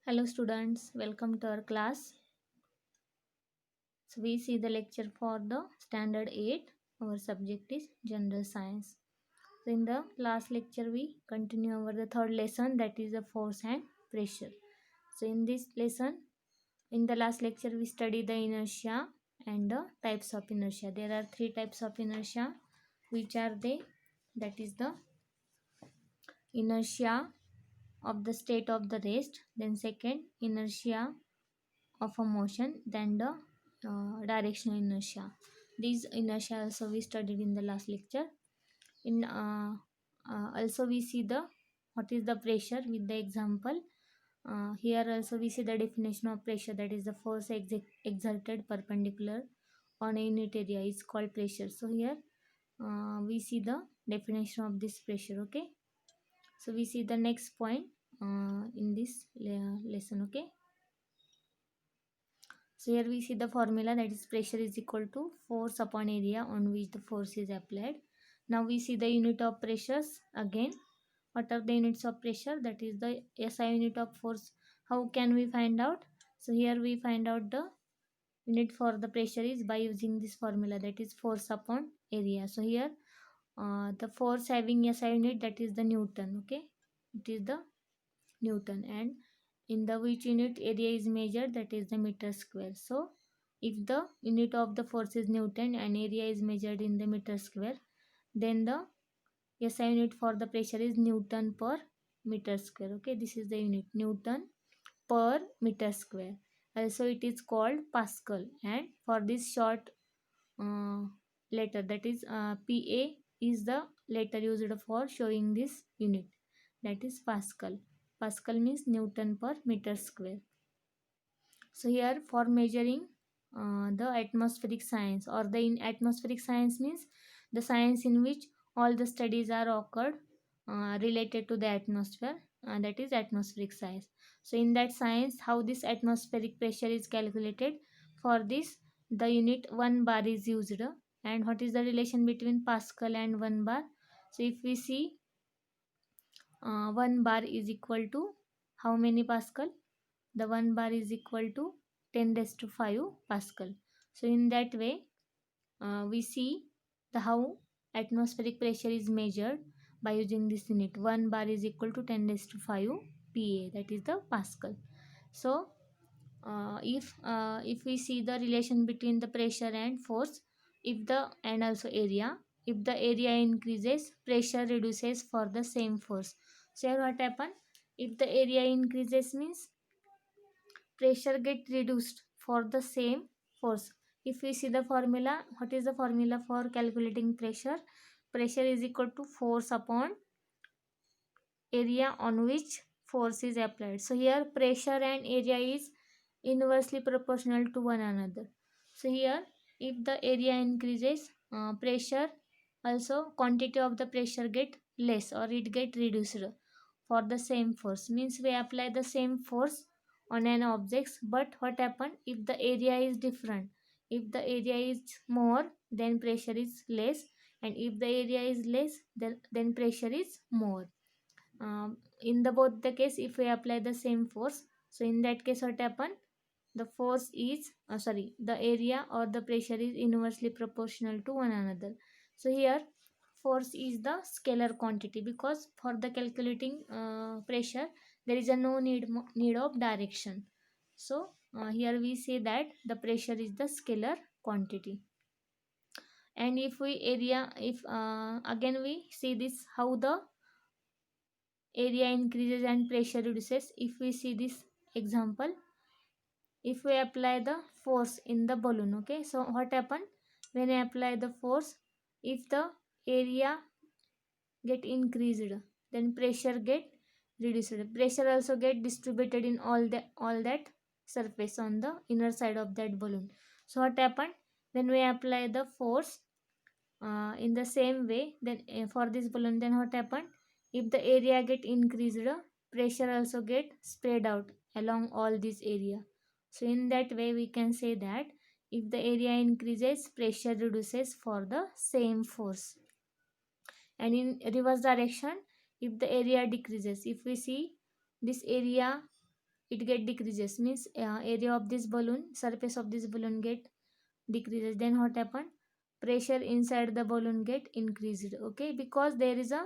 Hello students, welcome to our class. So we see the lecture for the standard 8. Our subject is general science. So in the last lecture we continue over the third lesson, that is the force and pressure. So in this lesson, in the last lecture we study the inertia and the types of inertia. There are three types of inertia. Which are they? That is the inertia of the state of the rest, then second inertia of a motion, than the directional inertia. These inertia also we studied in the last lecture. In Also we see the what is the pressure with the example. Here also we see the definition of pressure, that is the force exerted perpendicular on a unit area is called pressure. So here we see the definition of this pressure. Okay, so we see the next point in this lesson. Okay, so here we see the formula, that is pressure is equal to force upon area on which the force is applied. Now we see the unit of pressures again. What are the units of pressure? That is the SI unit of force. How can we find out? So here we find out the unit for the pressure is by using this formula, that is force upon area. So here the force having SI unit, that is the Newton. Okay, it is the Newton, and in the which unit area is measured, that is the meter square. So if the unit of the force is Newton and area is measured in the meter square, then the SI unit for the pressure is Newton per meter square. Okay, this is the unit, Newton per meter square. Also it is called Pascal, and for this short uh, letter, that is PA is the letter used for showing this unit, that is Pascal. Pascal means Newton per meter square. So here for measuring the atmospheric science, or the in atmospheric science means the science in which all the studies are occurred related to the atmosphere, that is atmospheric science. So in that science, how this atmospheric pressure is calculated, for this the unit 1 bar is used. And what is the relation between Pascal and 1 bar? So if we see 1 bar is equal to how many Pascal? The 1 bar is equal to 10 raised to 5 Pascal. So in that way we see the how atmospheric pressure is measured by using this unit. 1 bar is equal to 10 raised to 5 PA, that is the Pascal. So if we see the relation between the pressure and force, if the and also area, if the area increases, pressure reduces for the same force. So here what happen, if the area increases means pressure get reduced for the same force. If we see the formula, what is the formula for calculating pressure? Pressure is equal to force upon area on which force is applied. So here pressure and area is inversely proportional to one another. So here if the area increases, pressure also quantity of the pressure get less or it get reduced for the same force. Means we apply the same force on an object, but what happen if the area is different? If the area is more, then pressure is less, and if the area is less, then pressure is more. In the both the case, if we apply the same force, so in that case what happen, the force is the area or the pressure is inversely proportional to one another. So here force is the scalar quantity, because for the calculating pressure there is a no need of direction. So here we say that the pressure is the scalar quantity. And if we area, if again we see this how the area increases and pressure reduces. If we see this example, if we apply the force in the balloon, okay, so what happened when I apply the force, if the area get increased, then pressure get reduced. Pressure also get distributed in all that surface on the inner side of that balloon. So what happened when we apply the force in the same way, then for this balloon, then what happened, if the area get increased, pressure also get spread out along all this area. So in that way we can say that if the area increases, pressure reduces for the same force. And in reverse direction, if the area decreases, if we see this area it get decreases, means area of this balloon, surface of this balloon get decreases. Then what happen? Pressure inside the balloon get increased, okay, because there is a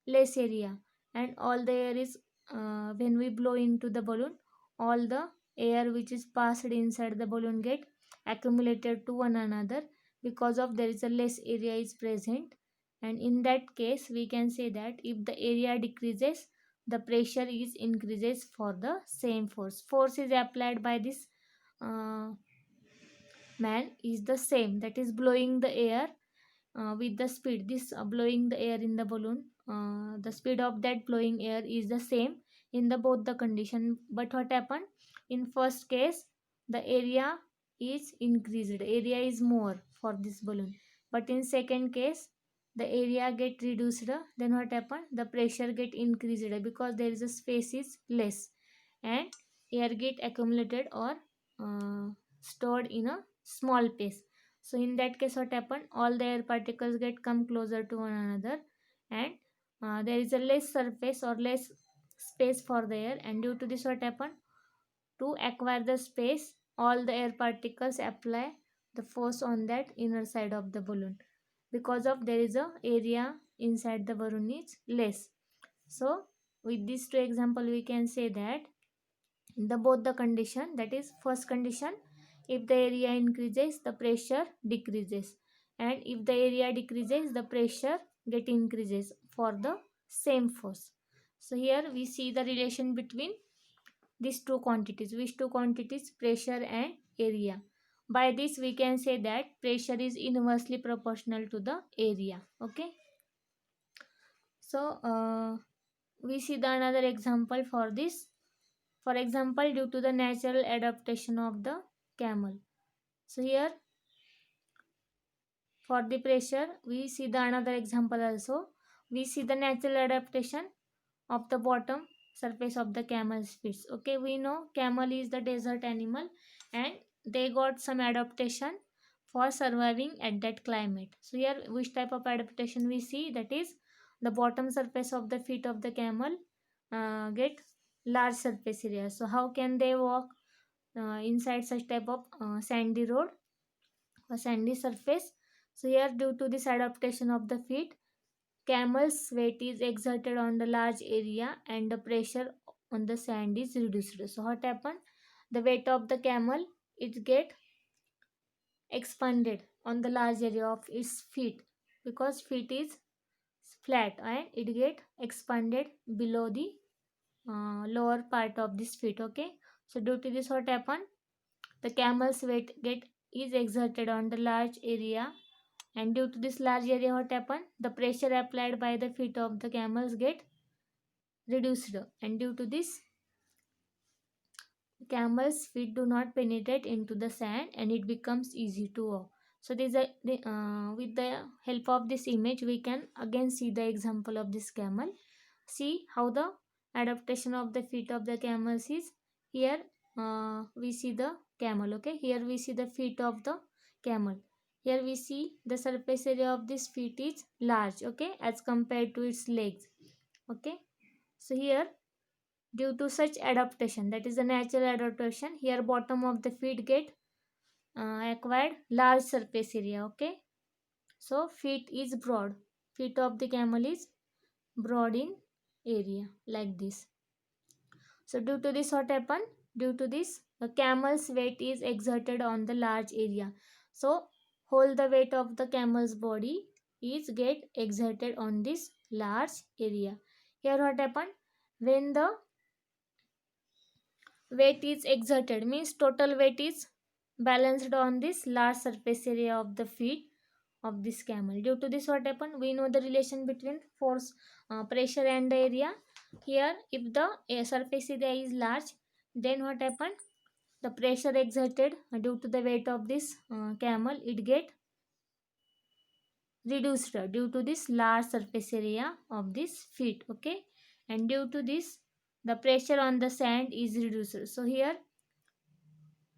less area, and all the air is when we blow into the balloon, all the air which is passed inside the balloon get accumulated to one another, because of there is a less area is present. And in that case we can say that if the area decreases, the pressure is increases for the same force is applied by this uh, man is the same, that is blowing the air with the speed, this blowing the air in the balloon, the speed of that blowing air is the same in the both the condition. But what happened, in first case the area is increased, area is more for this balloon, but in second case the area get reduced. Then what happened, the pressure get increased because there is a space is less, and air get accumulated or stored in a small place. So in that case what happened, all the air particles get come closer to one another, and there is a less surface or less space for the air, and due to this what happened, to acquire the space, all the air particles apply the force on that inner side of the balloon, because of there is a area inside the balloon is less. So with these two example we can say that the both the condition, that is first condition, if the area increases the pressure decreases, and if the area decreases the pressure get increases for the same force. So here we see the relation between these two quantities, which two quantities, pressure and area. By this we can say that pressure is inversely proportional to the area, okay. So we see the another example for this. For example, due to the natural adaptation of the camel. So here for the pressure, we see the another example also. We see the natural adaptation of the bottom surface of the camel's feet. Okay, we know camel is the desert animal, and they got some adaptation for surviving at that climate. So here which type of adaptation we see, that is the bottom surface of the feet of the camel get large surface area. So how can they walk inside such type of sandy road or sandy surface? So here due to this adaptation of the feet, camel's weight is exerted on the large area and the pressure on the sand is reduced. So what happened? The weight of the camel, it get expanded on the large area of its feet, because feet is flat and it get expanded below the lower part of this feet, okay. So due to this what happened, the camel's weight get is exerted on the large area, and due to this large area what happened, the pressure applied by the feet of the camels get reduced, and due to this camel's feet do not penetrate into the sand and it becomes easy to walk. So this with the help of this image we can again see the example of this camel. See how the adaptation of the feet of the camels is. Here we see the camel, okay. Here we see the feet of the camel. Here we see the surface area of this feet is large, okay, as compared to its legs, okay. So here due to such adaptation, that is the natural adaptation, here bottom of the feet get acquired large surface area, okay. So feet is broad, feet of the camel is broad in area like this. So due to this what happened, due to this the camel's weight is exerted on the large area. So whole the weight of the camel's body is get exerted on this large area. Here what happened, when the weight is exerted, means total weight is balanced on this large surface area of the feet of this camel. Due to this what happened, we know the relation between force, pressure and the area. Here if the surface area is large, then what happened, the pressure exerted due to the weight of this camel, it get reduced due to this large surface area of this feet, okay. And due to this the pressure on the sand is reduced. So here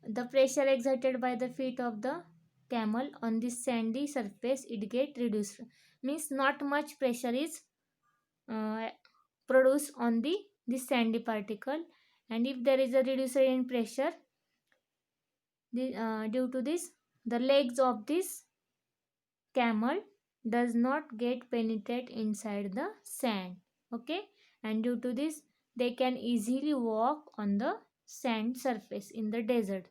the pressure exerted by the feet of the camel on this sandy surface, it get reduced, means not much pressure is uh, produced on the this sandy particle, and if there is a reducer in pressure, due to this, the legs of this camel does not get penetrate inside the sand. Okay, and due to this, they can easily walk on the sand surface in the desert.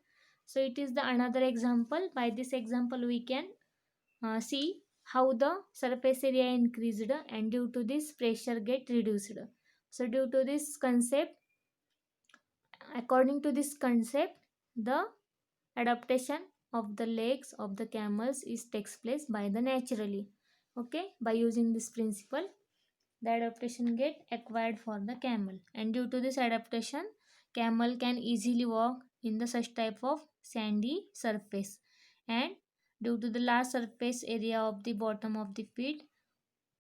So it is the another example. By this example we can see how the surface area increased and due to this pressure get reduced. So due to this concept, according to this concept, the adaptation of the legs of the camels is takes place by the naturally. Okay, by using this principle, the adaptation get acquired for the camel, and due to this adaptation, camel can easily walk in the such type of sandy surface, and due to the large surface area of the bottom of the feet,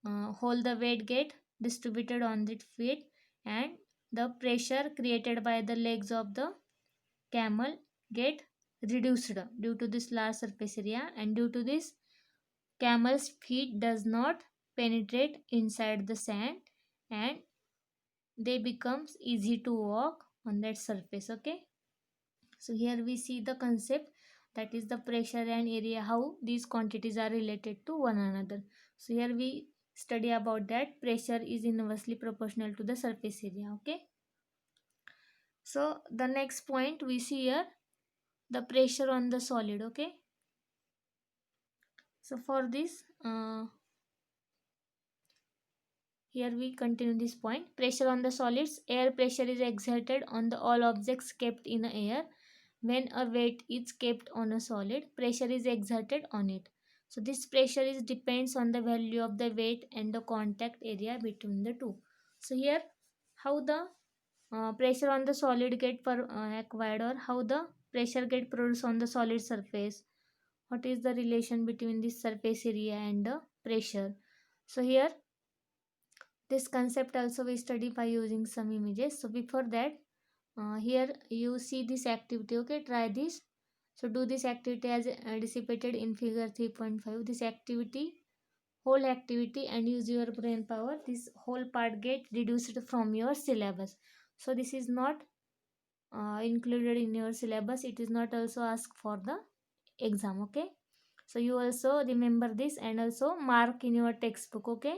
whole the weight get distributed on the feet, and the pressure created by the legs of the camel get reduced due to this large surface area, and due to this, camel's feet does not penetrate inside the sand, and they becomes easy to walk on that surface. Okay, so here we see the concept, that is the pressure and area, how these quantities are related to one another. So here we study about that pressure is inversely proportional to the surface area. Okay, so the next point we see here, the pressure on the solid. Okay, so for this, here we continue this point. Pressure on the solids. Air pressure is exerted on the all objects kept in the air. When a weight is kept on a solid, pressure is exerted on it. So this pressure is depends on the value of the weight and the contact area between the two. So here, how the pressure on the solid get acquired, or how the pressure get produced on the solid surface. What is the relation between this surface area and the pressure? So here, this concept also we study by using some images. So before that, here you see this activity. Okay, try this. So do this activity as dissipated in figure 3.5. This activity, whole activity, and use your brain power. This whole part get reduced from your syllabus. So this is not included in your syllabus. It is not also asked for the exam. Okay, so you also remember this and also mark in your textbook. Okay,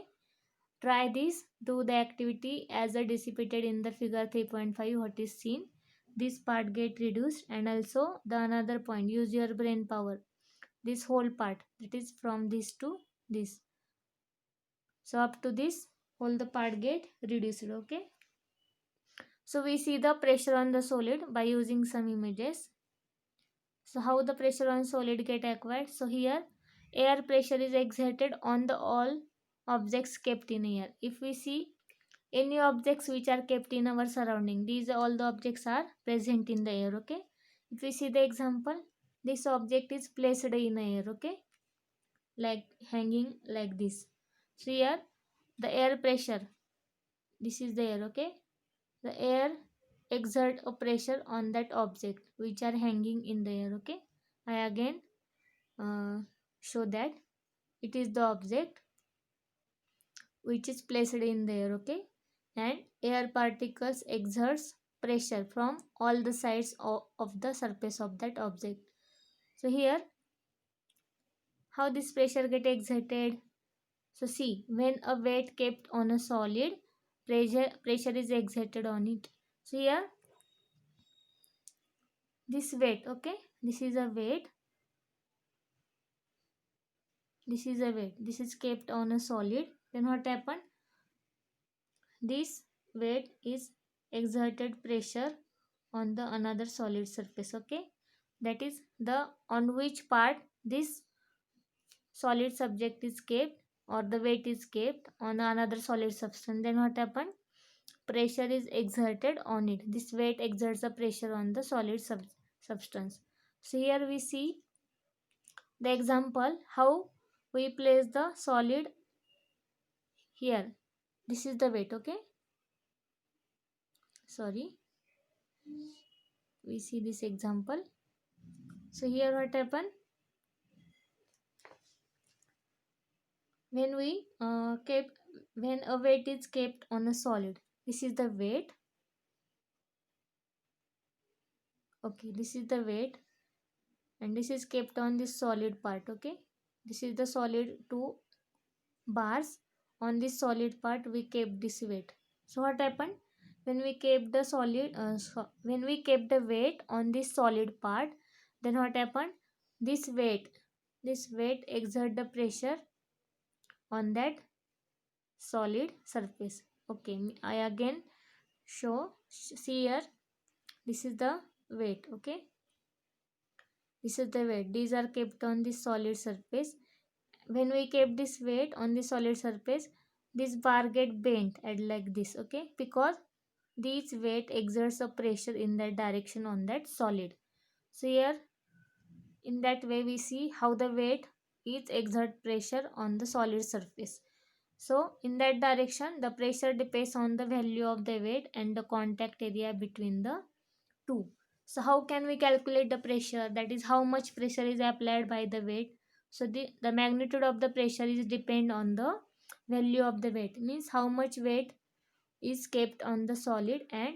try this. Do the activity as a dissipated in the figure 3.5 what is seen. This part get reduced, and also the another point, use your brain power. This whole part, that is from this to this. So up to this, whole the part get reduced. Okay. So we see the pressure on the solid by using some images. So how the pressure on solid get acquired? So here, air pressure is exerted on the all objects kept in air. If we see any objects which are kept in our surrounding, these all the objects are present in the air. Okay, if we see the example, this object is placed in the air. Okay, like hanging like this. So here, the air pressure, this is the air. Okay, the air exert a pressure on that object which are hanging in the air. Okay, I again show that it is the object which is placed in the air. Okay, and air particles exerts pressure from all the sides of the surface of that object. So here, how this pressure get exerted? So see, when a weight kept on a solid, pressure is exerted on it. So here, this weight. Okay, this is a weight, this is a weight, this is kept on a solid. Then what happened? This weight is exerted pressure on the another solid surface. Okay, that is the on which part this solid subject is kept, or the weight is kept on another solid substance. Then what happened? Pressure is exerted on it. This weight exerts a pressure on the solid substance. So here we see the example how we place the solid here. This is the weight. Okay, sorry, we see this example. So here what happened? When we kept, when a weight is kept on a solid, this is the weight, Okay, this is the weight, and this is kept on this solid part. Okay, this is the solid two bars. On this solid part we kept this weight. So what happened when we kept the when we kept the weight on this solid part, then what happened, this weight exert the pressure on that solid surface. Okay, I again see here, this is the weight. Okay, this is the weight, these are kept on this solid surface. When we keep this weight on the solid surface, this bar get bent at like this. Okay, because this weight exerts a pressure in that direction on that solid. So here in that way we see how the weight is exert pressure on the solid surface. So in that direction the pressure depends on the value of the weight and the contact area between the two. So how can we calculate the pressure, that is how much pressure is applied by the weight. So the magnitude of the pressure is depend on the value of the weight, means how much weight is kept on the solid and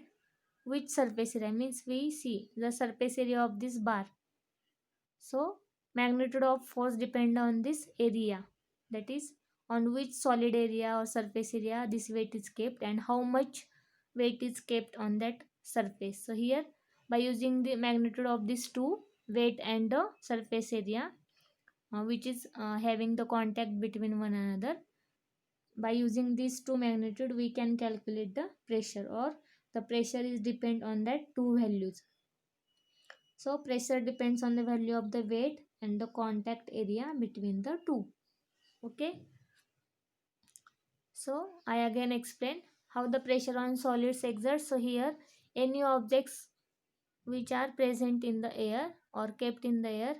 which surface area, means we see the surface area of this bar. So magnitude of force depend on this area, that is on which solid area or surface area this weight is kept and how much weight is kept on that surface. So here by using the magnitude of these two, weight and the surface area, which is having the contact between one another, by using these two magnitude we can calculate the pressure, or the pressure is depend on that two values. So pressure depends on the value of the weight and the contact area between the two. Okay. So I again explain how the pressure on solids exerts. So here any objects which are present in the air or kept in the air,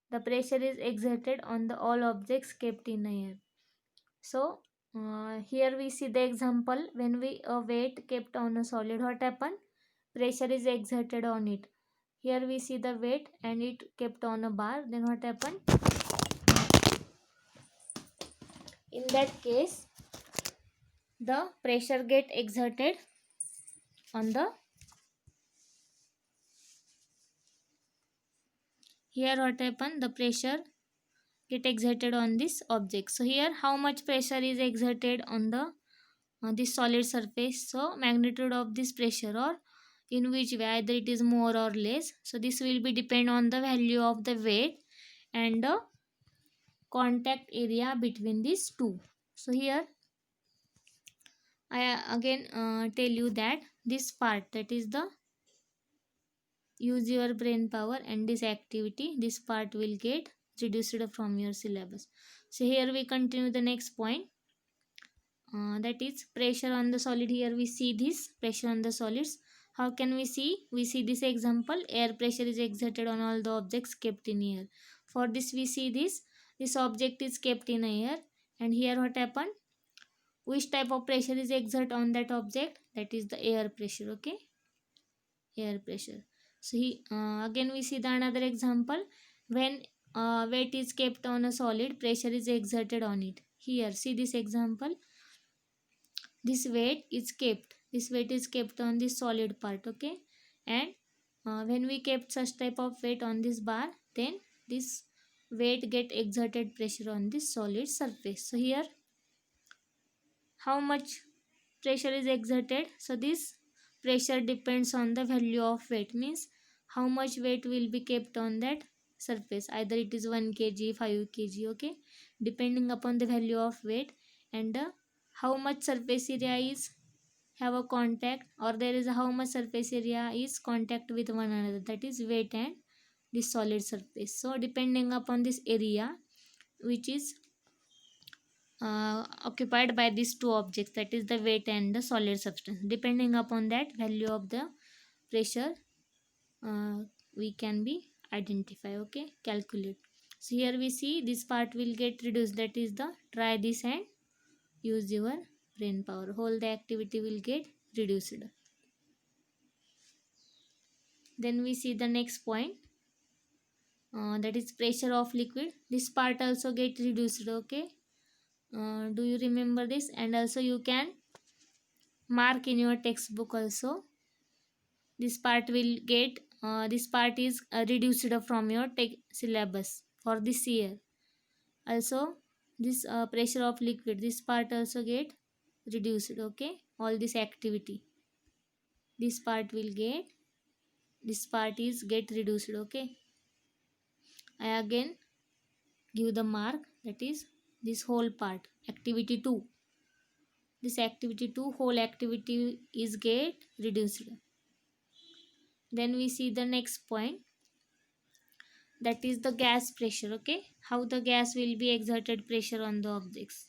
the pressure is exerted on the all objects kept in the air. So here we see the example, when we a weight kept on a solid, what happen? Pressure is exerted on it. Here we see the weight and it kept on a bar, then what happened? In that case the pressure get exerted on the, here what happened, the pressure get exerted on this object. So here how much pressure is exerted on the this solid surface. So magnitude of this pressure, or in which way, either it is more or less. So this will be depend on the value of the weight and the contact area between these two. So here I again tell you that this part, that is the use your brain power and this activity, this part will get reduced from your syllabus. So here we continue the next point, that is pressure on the solid. Here we see this pressure on the solids. How can we see? We see this example, air pressure is exerted on all the objects kept in air. For this we see this object is kept in air, and here what happened, which type of pressure is exerted on that object, that is the air pressure. Okay, air pressure. So again we see the another example, when weight is kept on a solid, pressure is exerted on it. Here see this example, this weight is kept on this solid part. Okay, and when we kept such type of weight on this bar, then this weight get exerted pressure on this solid surface. So here how much pressure is exerted, so this pressure depends on the value of weight, means how much weight will be kept on that surface, either it is 1 kg 5 kg. Okay, depending upon the value of weight and how much surface area is have a contact, or there is a how much surface area is contact with one another, that is weight and this solid surface. So depending upon this area which is occupied by these two objects, that is the weight and the solid substance, depending upon that value of the pressure uh, we can be identify. Okay, calculate. So here we see this part will get reduced, that is the try this and use your brain power, whole the activity will get reduced. Then we see the next point, that is pressure of liquid. This part also get reduced. Okay, do you remember this? And also you can mark in your textbook also, this part will get this part is reduced from your syllabus for this year. Also, this pressure of liquid, this part also get reduced. Okay, all this activity, this part will get, this part is get reduced. Okay, I again give the mark, that is this whole part, activity 2. This activity 2 whole activity is get reduced. Then we see the next point, that is the gas pressure. Okay, how the gas will be exerted pressure on the objects.